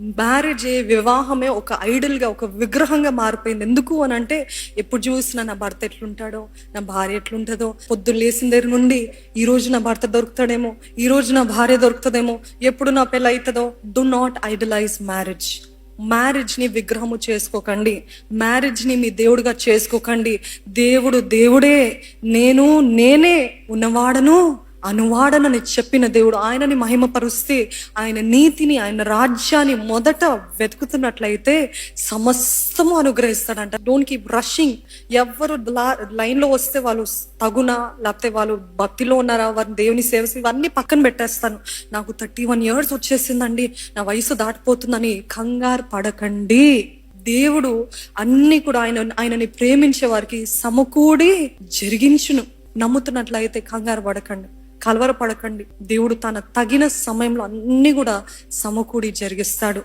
మ్యారేజే, వివాహమే ఒక ఐడల్గా, ఒక విగ్రహంగా మారిపోయింది. ఎందుకు అని అంటే, ఎప్పుడు చూసినా నా భర్త ఎట్లుంటాడో, నా భార్య ఎట్లుంటుందో, పొద్దున్న లేచిన దగ్గర నుండి ఈ రోజు నా భర్త దొరుకుతాడేమో, ఈ రోజు నా భార్య దొరుకుతుందేమో, ఎప్పుడు నా పెళ్ళి అవుతుందో. Do not idolise marriage. మ్యారేజ్ని విగ్రహము చేసుకోకండి. మ్యారేజ్ని మీ దేవుడిగా చేసుకోకండి. దేవుడు దేవుడే, నేనే ఉన్నవాడను అనువాడనని చెప్పిన దేవుడు. ఆయనని మహిమపరుస్తే, ఆయన నీతిని, ఆయన రాజ్యాన్ని మొదట వెతుకుతున్నట్లయితే సమస్తము అనుగ్రహిస్తాడంట. Don't keep rushing. ఎవరు లైన్లో వస్తే వాళ్ళు తగునా, లేకపోతే వాళ్ళు భక్తిలో ఉన్నారా, వారి దేవుని సేవ, ఇవన్నీ పక్కన పెట్టేస్తాను. నాకు 31 years వచ్చేసిందండి, నా వయసు దాటిపోతుందని కంగారు పడకండి. దేవుడు అన్ని కూడా ఆయనని ప్రేమించే వారికి సమకూడి జరిగించును. నమ్ముతున్నట్లయితే కంగారు పడకండి, కలవరపడకండి. దేవుడు తన తగిన సమయంలో అన్ని కూడా సమకూడి జరిగిస్తాడు.